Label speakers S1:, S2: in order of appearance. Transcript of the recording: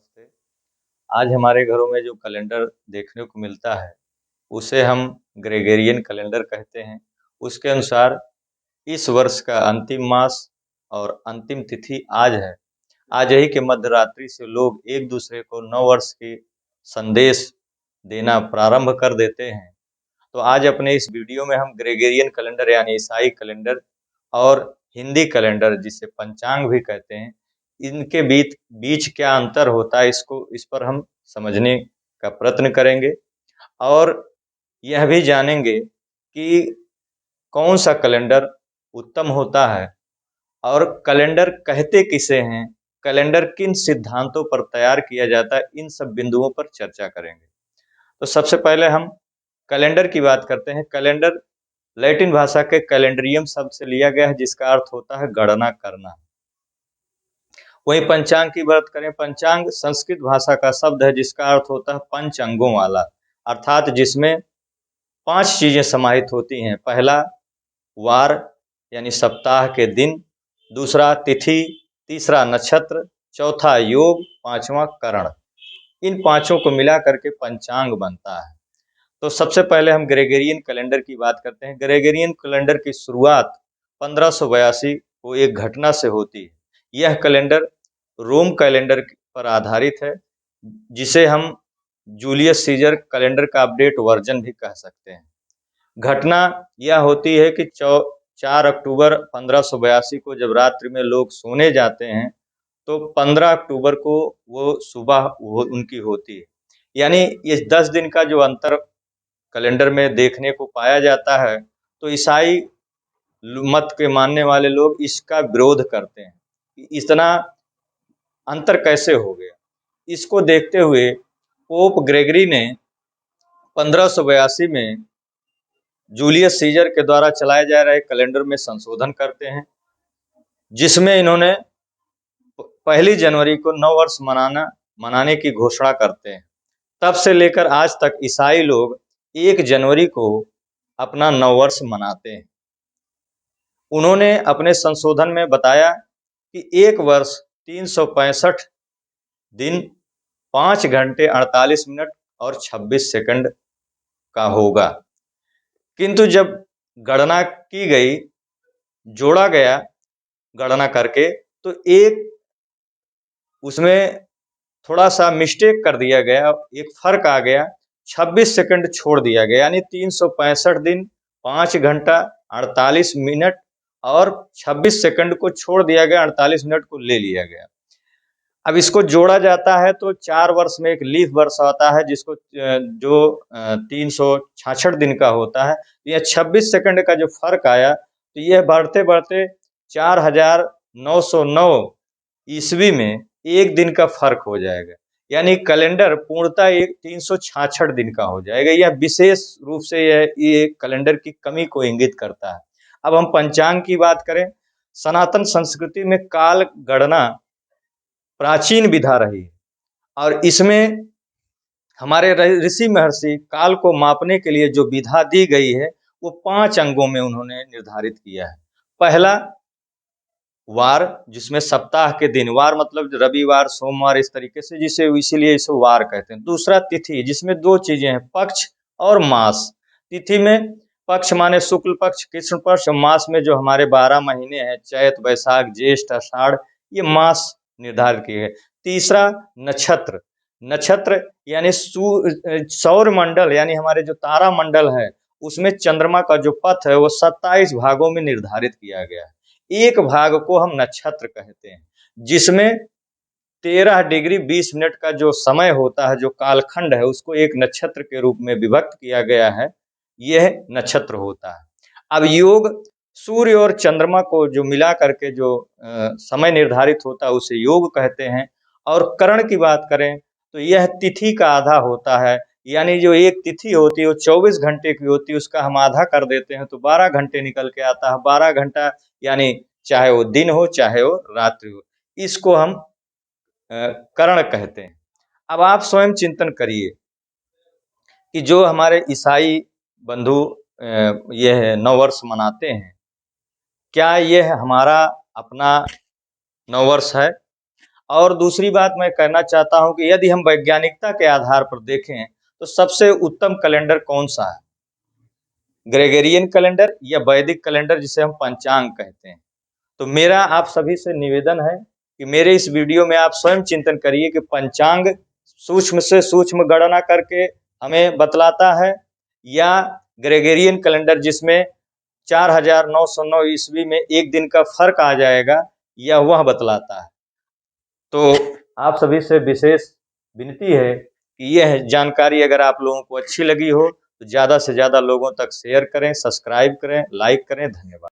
S1: नमस्ते। आज हमारे घरों में जो कैलेंडर देखने को मिलता है, उसे हम ग्रेगोरियन कैलेंडर कहते हैं। उसके अनुसार इस वर्ष का अंतिम मास और अंतिम तिथि आज है। आज ही के मध्यरात्रि से लोग एक-दूसरे को नव वर्ष की संदेश देना प्रारंभ कर देते हैं। तो आज अपने इस वीडियो में हम ग्रेगोरियन कैलेंडर यानी ईसाई कैलेंडर और हिंदी कैलेंडर जिसे पंचांग भी कहते हैं, इनके बीच बीच क्या अंतर होता है इस पर हम समझने का प्रयत्न करेंगे और यह भी जानेंगे कि कौन सा कैलेंडर उत्तम होता है और कैलेंडर कहते किसे हैं, कैलेंडर किन सिद्धांतों पर तैयार किया जाता है, इन सब बिंदुओं पर चर्चा करेंगे। तो सबसे पहले हम कैलेंडर की बात करते हैं। कैलेंडर लैटिन भाषा के कैलेंड्रियम शब्द से लिया गया है, जिसका अर्थ होता है गणना करना। वहीं पंचांग की बात करें, पंचांग संस्कृत भाषा का शब्द है जिसका अर्थ होता है पंच अंगों वाला, अर्थात जिसमें 5 चीजें समाहित होती हैं। पहला वार यानी सप्ताह के दिन, दूसरा तिथि, तीसरा नक्षत्र, चौथा योग, पांचवा करण। इन पांचों को मिला करके पंचांग बनता है। तो सबसे पहले हम ग्रेगोरियन कैलेंडर की बात करते हैं। ग्रेगोरियन कैलेंडर की शुरुआत 1582 को एक घटना से होती है। यह कैलेंडर रोम कैलेंडर पर आधारित है, जिसे हम जूलियस सीजर कैलेंडर का अपडेट वर्जन भी कह सकते हैं। घटना यह होती है कि 4 अक्टूबर 1582 को जब रात्रि में लोग सोने जाते हैं, तो 15 अक्टूबर को वो सुबह उनकी होती है। यानी ये 10 दिन का जो अंतर कैलेंडर में देखने को पाया जाता है, तो ईसाई मत के मानने वाले लोग इसका विरोध करते हैं कि इतना अंतर कैसे हो गया। इसको देखते हुए पोप ग्रेगरी ने 1582 में जूलियस सीजर के द्वारा चलाए जा रहे कैलेंडर में संशोधन करते हैं, जिसमें इन्होंने 1 जनवरी को नव वर्ष मनाने की घोषणा करते हैं। तब से लेकर आज तक ईसाई लोग 1 जनवरी को अपना नव वर्ष मनाते हैं। उन्होंने अपने संशोधन में बताया कि एक वर्ष 365 दिन 5 घंटे 48 मिनट और 26 सेकंड का होगा। किंतु जब गणना की गई, जोड़ा गया गणना करके, तो एक उसमें थोड़ा सा मिस्टेक कर दिया गया, एक फर्क आ गया, 26 सेकंड छोड़ दिया गया। यानी 365 दिन 5 घंटा 48 मिनट और 26 सेकंड को छोड़ दिया गया, 48 मिनट को ले लिया गया। अब इसको जोड़ा जाता है तो 4 वर्ष में एक लीफ वर्ष आता है, जिसको जो 366 दिन का होता है। यह 26 सेकंड का जो फर्क आया, तो यह बढ़ते बढ़ते 4909 ईस्वी में एक दिन का फर्क हो जाएगा। यानी कैलेंडर पूर्णतः एक 366 दिन का हो जाएगा। यह विशेष रूप से ये कैलेंडर की कमी को इंगित करता है। अब हम पंचांग की बात करें। सनातन संस्कृति में काल गणना प्राचीन विधा रही है और इसमें हमारे ऋषि महर्षि काल को मापने के लिए जो विधा दी गई है, वो 5 अंगों में उन्होंने निर्धारित किया है। पहला वार, जिसमें सप्ताह के दिन, वार मतलब रविवार, सोमवार, इस तरीके से, जिसे इसीलिए इसे वार कहते हैं। दूसरा तिथि, जिसमें 2 चीजें हैं, पक्ष और मास। तिथि में पक्ष माने शुक्ल पक्ष, कृष्ण पक्ष, मास में जो हमारे 12 महीने हैं, चैत, बैसाख, ज्येष्ठ, आषाढ़, ये मास निर्धारित किए गए। तीसरा नक्षत्र, नक्षत्र यानी सौर मंडल, यानी हमारे जो तारा मंडल है, उसमें चंद्रमा का जो पथ है वो 27 भागों में निर्धारित किया गया है। एक भाग को हम नक्षत्र कहते हैं, जिसमें 13 डिग्री 20 मिनट का जो समय होता है, जो कालखंड है, उसको एक नक्षत्र के रूप में विभक्त किया गया है। यह नक्षत्र होता है। अब योग, सूर्य और चंद्रमा को जो मिला करके जो समय निर्धारित होता है, उसे योग कहते हैं। और करण की बात करें तो यह तिथि का आधा होता है। यानी जो एक तिथि होती है वो 24 घंटे की होती है, उसका हम आधा कर देते हैं तो 12 घंटे निकल के आता है। 12 घंटा यानी चाहे वो दिन हो चाहे वो रात्रि हो, इसको हम करण कहते हैं। अब आप स्वयं चिंतन करिए कि जो हमारे ईसाई बंधु यह नववर्ष मनाते हैं, क्या यह हमारा अपना नववर्ष है? और दूसरी बात मैं कहना चाहता हूं कि यदि हम वैज्ञानिकता के आधार पर देखें तो सबसे उत्तम कैलेंडर कौन सा है, ग्रेगोरियन कैलेंडर या वैदिक कैलेंडर जिसे हम पंचांग कहते हैं। तो मेरा आप सभी से निवेदन है कि मेरे इस वीडियो में आप स्वयं चिंतन करिए कि पंचांग सूक्ष्म से सूक्ष्म गणना करके हमें बतलाता है या ग्रेगोरियन कैलेंडर जिसमें 4909 ईस्वी में एक दिन का फर्क आ जाएगा, यह वह बतलाता है। तो आप सभी से विशेष विनती है कि यह जानकारी अगर आप लोगों को अच्छी लगी हो तो ज़्यादा से ज़्यादा लोगों तक शेयर करें, सब्सक्राइब करें, लाइक करें। धन्यवाद।